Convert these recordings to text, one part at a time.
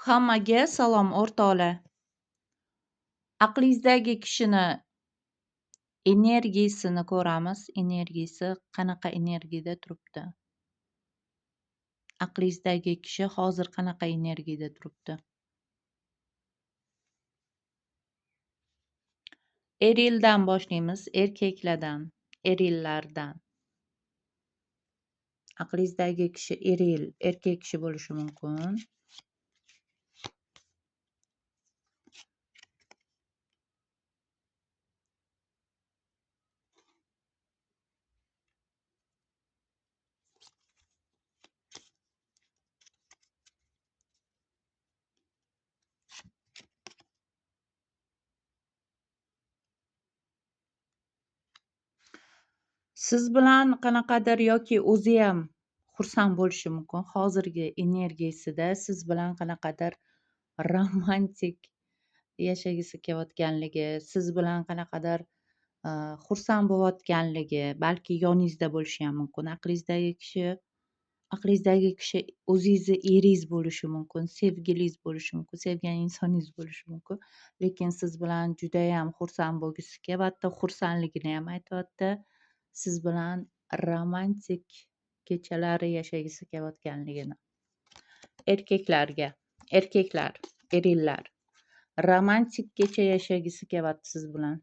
Hammaga salom o'rtoqlar. Aqlingizdagi kishini energiyasini ko'ramiz. Energiyasi qanaqa energiyada turibdi? Aqlingizdagi kishi hozir qanaqa energiyada turibdi? Erildan boshlaymiz, erkaklardan, erillardan. Aqlingizdagi kishi eril, erkak kishi bo'lishi mumkin. Siz bilan qanaqadir yoki o'zi ham xursand bo'lishi mumkin. Hozirgi energiyasida siz bilan qanaqadir romantik yashagisi kelayotganligi, siz bilan qanaqadir xursand bo'layotganligi, balki yoningizda bo'lishi ham mumkin. Aqlingizdagi kishi o'zingizni eringiz bo'lishi mumkin, sevgilingiz bo'lishi mumkin, sevgan insoningiz bo'lishi mumkin. Lekin siz bilan judayam xursand bo'lgisi kelyapti, xursandligini ham aytyapti. Siz bilan romantik kechalari yashagisi kelayotganligini. Erkaklar, erillar. Romantik kecha yashagisi kelyapti siz bilan.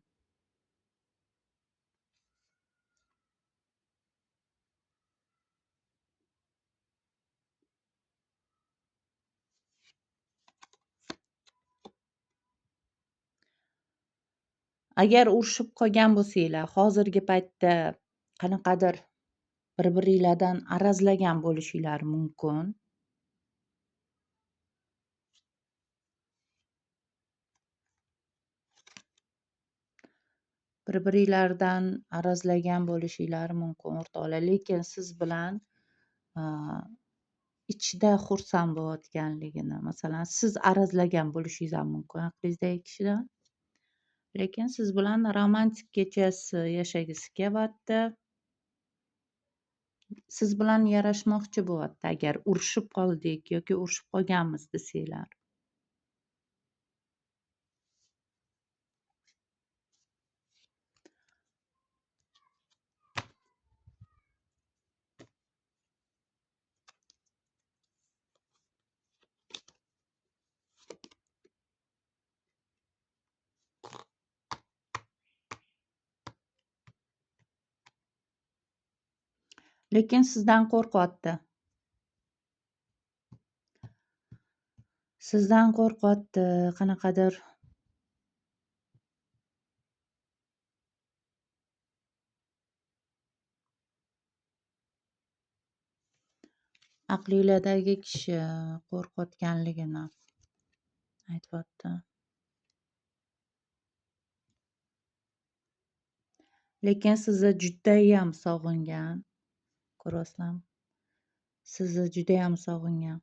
Agar urushib qolgan bo'lsanglar, hozirgi paytda qanaqadir bir-biringlardan arazlagan bo'lishinglar mumkin. Bir-biringlardan arazlagan bo'lishinglar mumkin o'rtoqlar, lekin siz bilan ichida xursand bo'layotganligini, masalan, siz arazlagan bo'lishingiz ham mumkin aqlingizdagi kishidan. Lekin siz bilan romantik kechasi yashagisi kelyapti. Siz bilan yarashmoqchi bo'lyapti agar urushib qoldik yoki urushib qolganmiz desanglar. Lekin sizdan qo'rqyapti. Sizdan qo'rqyapti, qanaqadir aqlinglardagi kishi qo'rqayotganligini aytyapti. Lekin sizni judayam sog'ingan. Ko'ryapsizlarmi? Sizni judayam sog'ingan.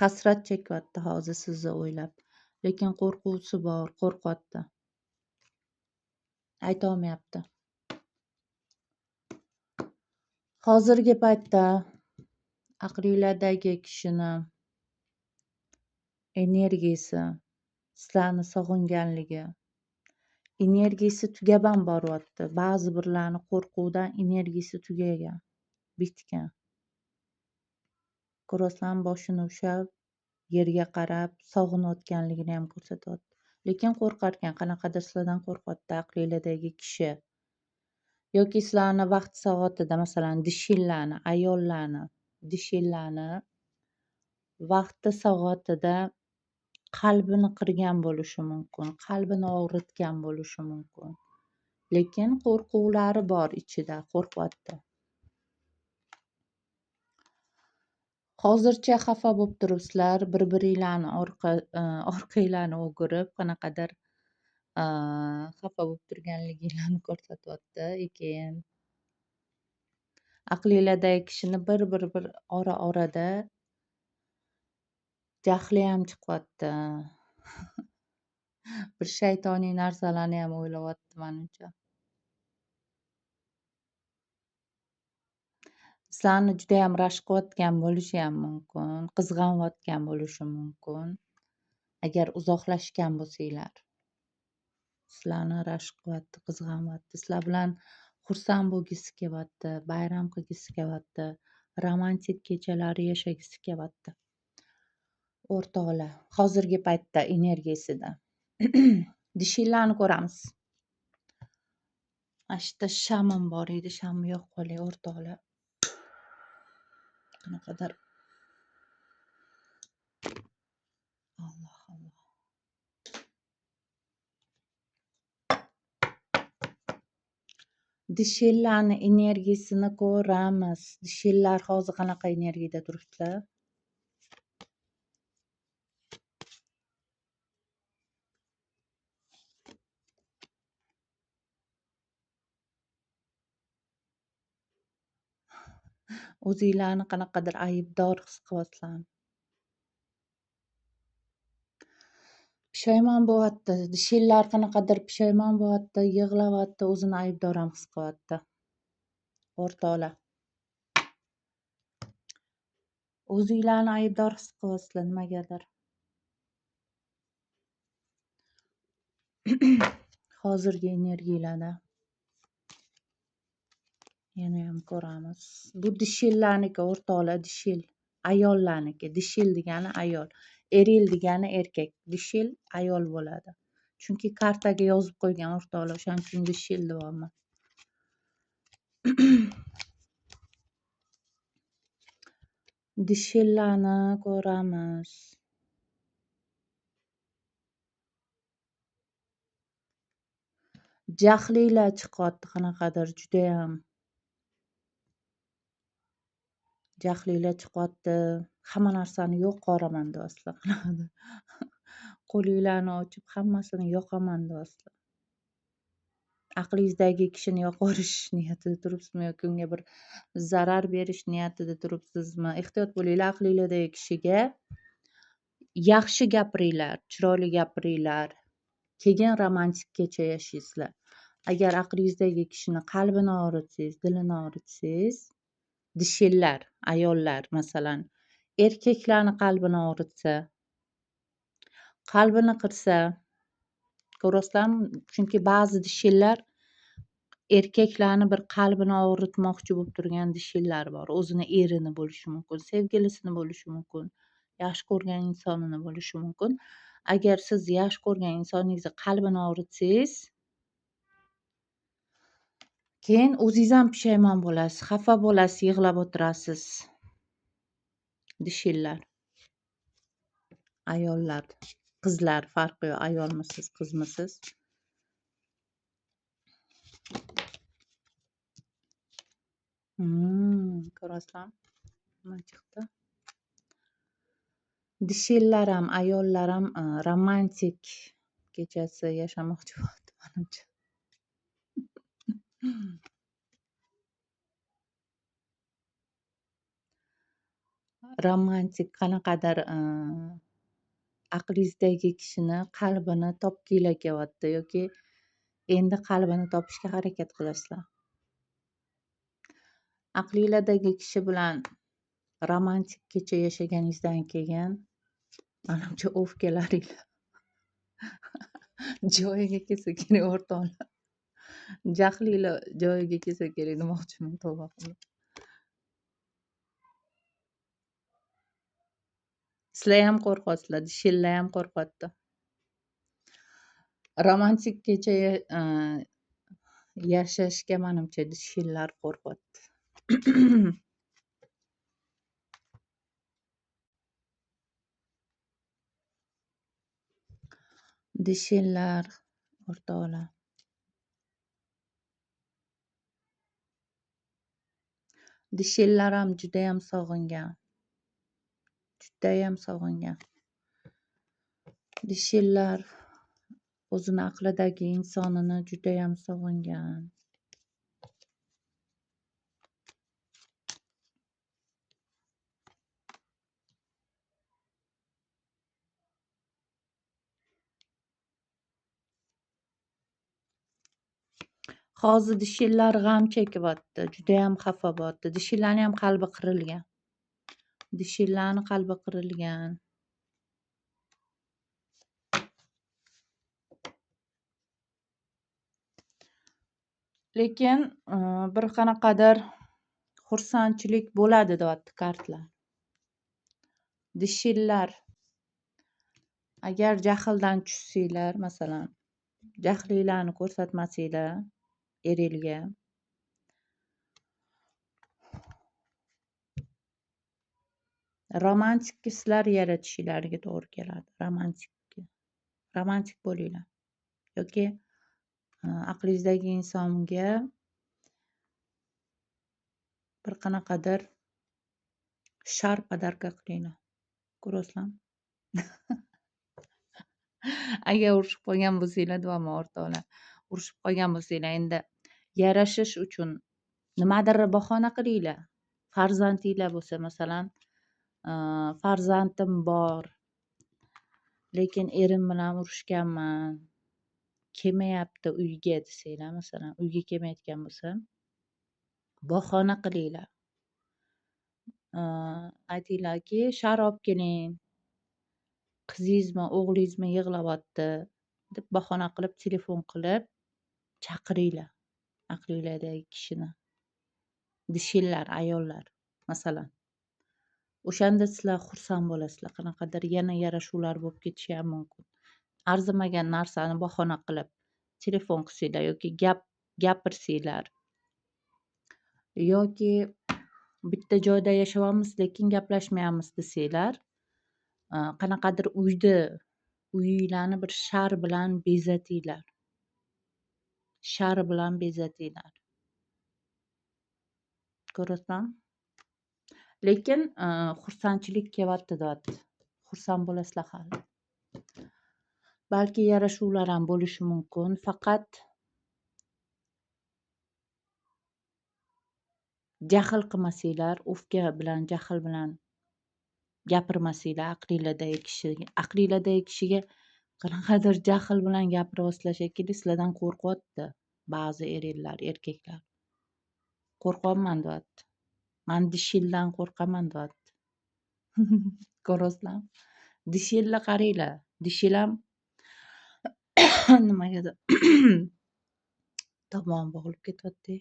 Hasrat chekyapti hozir sizni o'ylab. Lekin qo'rquvsi bor, qo'rqyapti. Aytolmayapti. Hozirgi paytda aqlinglardagi kishini energiyasi, sizlarni sog'inganligi, energiyasi tugab ham boryapti. Ba'zi birlarni qo'rquvdan energiyasi tugagan, bitgan. Ko'ryapsizlarmi, boshini ushlab, yerga qarab, sog'inayotganligini ham ko'rsatyapti. Lekin qo'rqarkan, qanaqadir sizlardan qo'rqyapti aqlinglardagi kishi. Yoki sizlarni vaqt soatida, masalan, dishinglarni, ayollarni, dishinglarni vaqti soatida qalbini qirgan bo'lishi mumkin, qalbini og'ritgan bo'lishi mumkin. Lekin qo'rquvlari bor ichida, qo'rqyapti. Hozircha xafa bo'lib turibsizlar, bir-biringlarni orqanglarni o'girib, qanaqadir xafa bo'lib turganliginglarni ko'rsatyapti. Keyin aqlinglardagi kishini bir ora-orada jahli ham chiqyapti. Bir shaytoniy narsalarni ham o'ylayapti, menimcha. Sizlarni judayam rashk qilayotgan bo'lishi ham mumkin, qizg'anayotgan bo'lishi mumkin. Agar uzoqlashgan bo'lsanglar, sizlarni rashk qilyapti, qizg'anyapti, sizlar bilan xursand bo'lgisi kelyapti, bayram qilgisi kelyapti, romantik kechalar yashagisi kelyapti. O'rtoqlar, hozirgi paytda energiyasida dishinglarni ko'ramiz. Mana shu yerda shamim bor edi, shamni yoqib qolay o'rtoqlar. Qanaqadir Alloh Alloh. Dishinglarni energiyasini ko'ramiz. Dishinglar hozir qanaqa energiyada turibdilar? O'zinglarni qanaqadir aybdor his qilyapsizlarmi? Pushaymon bo'lyapti. Dishinglar qanaqadir pushaymon bo'lyapti, yig'layapti, o'zini aybdor ham his qilyapti. O'rtoqlar, o'zinglarni aybdor his qilyapsizlar nimagadir. Hozirgi energiyalarda yana ham ko'ramiz. Bu dishillarniki o'rtoqlar, dishil. Ayollarniki. Dishil degani ayol. Eril degani erkak. Dishil ayol bo'ladi. Chunki kartaga yozib qo'ygan o'rtoqlar, o'shaning uchun dishil deyapman. Dishillarni ko'ramiz. Jahlinglar chiqyapti qanaqadir judayam. Jahlinglar chiqyapti. Hamma narsani yo'q qoraman deyapsizlar qanaqadir. Qo'linglarni ochib hammasini yoqaman deyapsizlar. Aqlingizdagi kishini yoqorish niyatida turibsizmi yoki unga bir zarar berish niyatida turibsizmi? Ehtiyot bo'linglar, aqlinglardagi kishiga yaxshi gapiringlar, chiroyli gapiringlar. Keyin romantik kecha yashaysizlar. Agar aqlingizdagi kishini qalbini og'ritsangiz, dilini og'ritsangiz, dishillar, ayollar masalan, erkaklarni qalbini og'ritsa, qalbini qirsa, ko'rasizlarmi? Chunki ba'zi dishillar erkaklarni bir qalbini og'ritmoqchi bo'lib turgan dishillar bor. O'zini erini bo'lishi mumkin, sevgilisini bo'lishi mumkin, yaxshi ko'rgan insonini bo'lishi mumkin. Agar siz yaxshi ko'rgan insoningizni qalbini og'ritsangiz, keyin o'zingiz ham pushaymon bo'lasiz, xafa bo'lasiz, yig'lab o'tirasiz. Dishillar, ayollar, qizlar farqi yo'q, ayolmisiz, qizmisiz? Ko'rasizlarmi? Nima chiqdi? Dishillar ham, ayollar ham romantik kechasi yashamoqchi bo'ladi menimcha. Romantik qanaqadir aqlingizdagi kishini qalbini topginglar kelyapti yoki endi qalbini topishga harakat qilasizlar. Aqlinglardagi kishi bilan romantik kecha yashaganingizdan keyin menimcha o'pkalaringlar joyiga kelsa kerak o'rtoqlar. Jahlinglar joyiga kelsa kerak demoqchiman tavba qilib. Sizlar ham qo'rqyapsizlar, dishillar ham qo'rqyapti. Romantik kecha yashashga menimcha dishillar qo'rqyapti. Dishillar o'rtoqlar. Dishillar ham judayam sog'ingan. Judayam sog'ingan. Dishillar o'zini aqlidagi insonini judayam sog'ingan. Hozir dishillari g'am chekyapti, judayam xafa bo'lyapti. Dishillarni ham qalbi qirilgan. Dishillarni qalbi qirilgan. Lekin bir qanaqadir xursandchilik bo'ladi deyapti kartlar. Dishillar agar jahldan tushsanglar, masalan, jahlinglarni ko'rsatmasanglar eringga, romantik hislar yaratishlariga to'g'ri keladi. Romantik bo'linglar yoki aqlingizdagi insonga bir qanaqadir shar podarka qilinglar. Ko'rasizlarmi? Agar urushib qolgan bo'lsanglar, duomi o'rtoqlar, urushib qolgan bo'lsanglar, endi yarashish uchun nimadir bahona qilinglar. Farzandinglar bo'lsa, masalan, farzandim bor, lekin erim bilan urushganman, kelmayapti uyga desanglar, masalan, uyga kelmayotgan bo'lsa, bahona qilinglar. Aytinglarki, sharob keling, qizingizmi, o'g'lingizmi yig'layapti deb bahona qilib, telefon qilib chaqiringlar aqlinglardagi kishini. Dishillar, ayollar, masalan. O'shanda sizlar xursand bo'lasizlar. Qanaqadir yana yarashuvlar bo'lib ketishi ham mumkin. Arzimagan narsani bahona qilib telefon qilsanglar yoki gapirsanglar yoki bitta joyda yashayapmiz, lekin gaplashmayapmiz desanglar, qanaqadir uyinglarni bir shar bilan bezatinglar. Shar bilan bezatinglar. Ko'rasizlarmi? Lekin xursandchilik kelyapti deyapti. Xursand bo'lasizlar hali. Balki yarashuvlar ham bo'lishi mumkin, faqat jahl qilmasanglar, o'fka bilan, jahl bilan gapirmasanglar aqlinglardagi kishiga qanaqadir jahl bilan gapira boshlash shekilli sizlardan qo'rqyapti. Ba'zi erkaklar qo'rqyapman deyapti. Men dishildan qo'rqaman deyapti. Ko'rasizlarmi? Dishilni qaranglar. Dishil ham nimagadir tomog'im bog'lib ketyapti.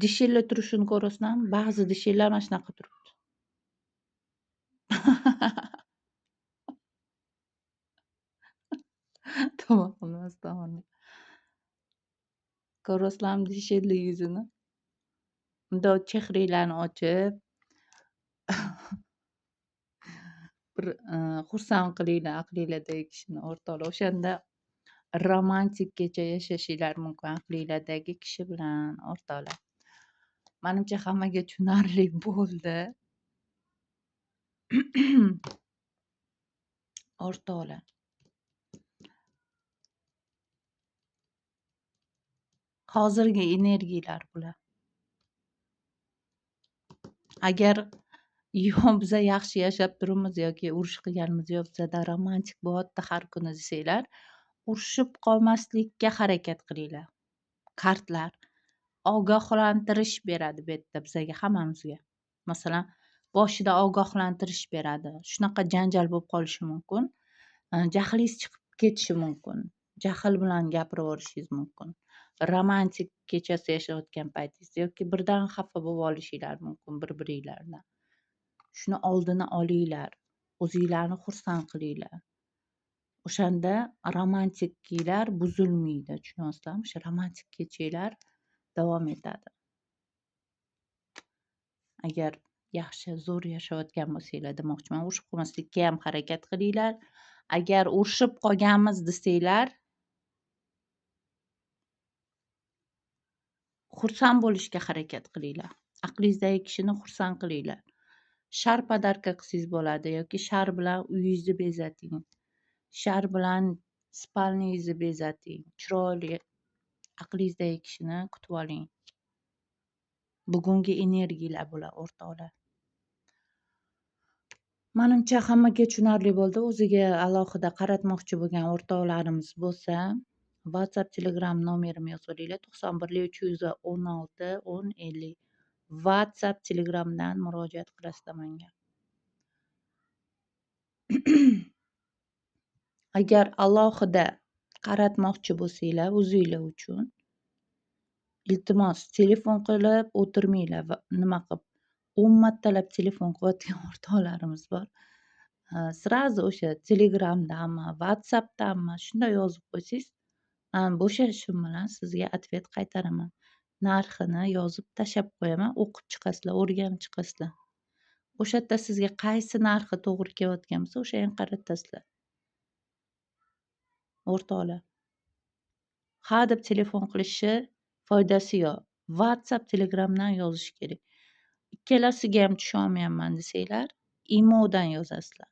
Dishilni turishini ko'rasizlarmi? Ba'zi dishillar mana shunaqa turibdi. Tomog'im. Ko'rasizlarmi dishilni yuzini? Bundoq chehranglarni ochib bir xursand qilinglar aqlinglardagi kishini o'rtoqlar. O'shanda romantik kecha yashashinglar mumkin aqlinglardagi kishi bilan o'rtoqlar. Menimcha hammaga tushunarli bo'ldi. O'rtoqlar. Hozirgi energiyalar bular. Agar biza yaxshi yashab turibmiz yoki urush qilganimiz yo'q, bizada romantik bo'lyapti har kuni desanglar, urushib qolmaslikka harakat qilinglar. Kartlar ogohlantirish beradi bu yerda bizaga hammamizga. Masalan, boshida ogohlantirish beradi. Shunaqa janjal bo'lib qolishi mumkin. Jahlingiz chiqib ketishi mumkin. Jahl bilan gapirib yuborishingiz mumkin. Romantik kechasi yashayotgan paytingizda yoki birdan xafa bo'lib olishinglar mumkin bir-biringlardan. Shuni oldini olinglar. O'zinglarni xursand qilinglar. O'shanda romantikliklar buzilmaydi. Tushunyapsizlarmi? O'sha romantik kechanglar davom etadi. Agar yaxshi, zo'r yashayotgan bo'lsanglar demoqchiman. Urushib qolmaslikka ham harakat qilinglar. Agar urushib qolganmiz desanglar, xursand bo'lishga harakat qilinglar. Aqlingizdagi kishini xursand qilinglar. Shar podarka qilsangiz bo'ladi yoki shar bilan uyingizni bezating. Shar bilan spalningizni bezating. Chiroyli aqlingizdagi kishini kutib oling. Bugungi energiyalar bular o'rtoqlar. Menimcha hammaga tushunarli bo'ldi. O'ziga alohida qaratmoqchi bo'lgan o'rtoqlarimiz bo'lsa, WhatsApp, Telegram nomerimni yozib olinglar. 91 316 10 50. WhatsApp, Telegramdan murojaat qilasizlar menga. Agar alohida qaratmoqchi bo'lsanglar o'zinglar uchun, iltimos telefon qilib o'tirmanglar va nima qilib 10 martalab telefon qilayotgan o'rtoqlarimiz bor. Srazu o'sha Telegramdanmi, WhatsAppdanmi shunday yozib qo'ysangiz, bo'shashim bilan sizga atvet qaytaraman. Narxini yozib tashlab qo'yaman, o'qib chiqasizlar, o'rganib chiqasizlar. O'sha yerda sizga qaysi narxi to'g'ri kelayotgan bo'lsa, o'sha yerga qaratasizlar. O'rtoqlar, ha deb telefon qilishni foydasi yo'q. WhatsApp, Telegramdan yozish kerak. Ikkalasiga ham tusha olmayapman desanglar, imodan yozasizlar.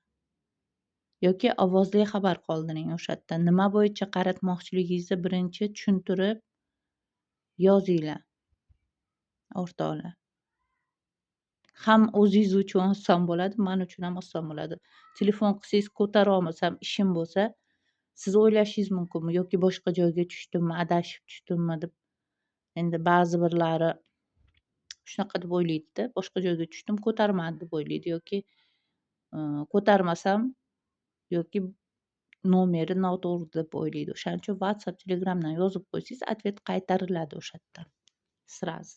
Yoki ovozli xabar qoldiring o'sha yerda. Nima bo'yicha qaratmoqchiligingizni birinchi tushuntirib yozinglar, o'rtoqlar. Ham o'zingiz uchun oson bo'ladi, men uchun ham oson bo'ladi. Telefon qilsangiz ko'tara olmasam, ishim bo'lsa, siz o'ylashingiz mumkin yoki boshqa joyga tushdimmi, adashib tushdimmi deb. Endi ba'zi birlari shunaqa deb o'ylaydi-da, boshqa joyga tushdim, ko'tarmadi deb o'ylaydi yoki ko'tarmasam yoki nomeri noto'g'ri deb o'ylaydi. O'shaning uchun WhatsApp, Telegramdan yozib qo'ysangiz, atvet qaytariladi o'sha yerdan. Sraz.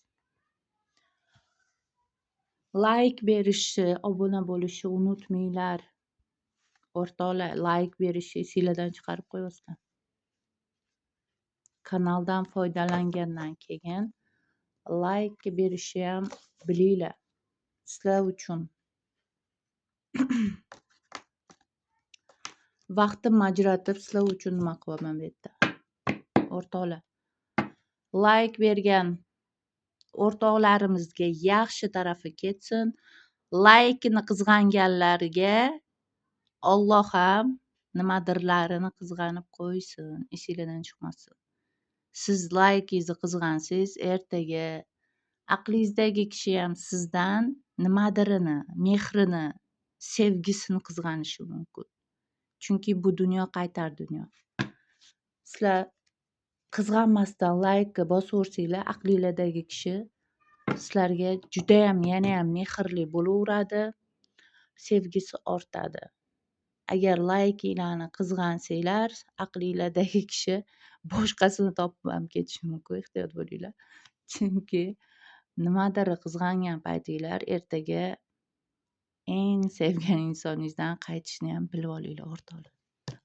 Like berishni, obuna bo'lishni unutmanglar. O'rtoqlar, like berishni esinglardan chiqarib qo'yasizlar. Kanaldan foydalangandan keyin like berishni ham bilinglar. Sizlar uchun vaqtimni ajratib sizlar uchun nima qilaman bu yerda. O'rtoqlar, like bergan o'rtoqlarimizga yaxshi tarafi ketsin. Like'ni qizg'anganlarga Alloh ham nimadirlarini qizg'anib qo'ysin, esinglardan chiqmasin. Siz like'ingizni qizg'ansangiz, ertaga aqlingizdagi kishi ham sizdan nimadirini, mehrini, sevgisini qizg'anishi mumkin. Chunki bu dunyo qaytar dunyo. Sizlar qizg'anmasdan like bosaversanglar, aqlinglardagi kishi sizlarga judayam yanayam mehrli bo'laveradi, sevgisi ortadi. Agar like'inglarni qizg'ansanglar, aqlinglardagi kishi boshqasini topib ham ketishi mumkin, ehtiyot bo'linglar. Chunki nimadir qizg'angan paytinglar ertaga eng sevgan insoningizdan qaytishni ham bilib olinglar, o'rtoqlar.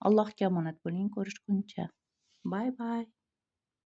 Allohga omonat bo'ling, ko'rishguncha. Bye bye.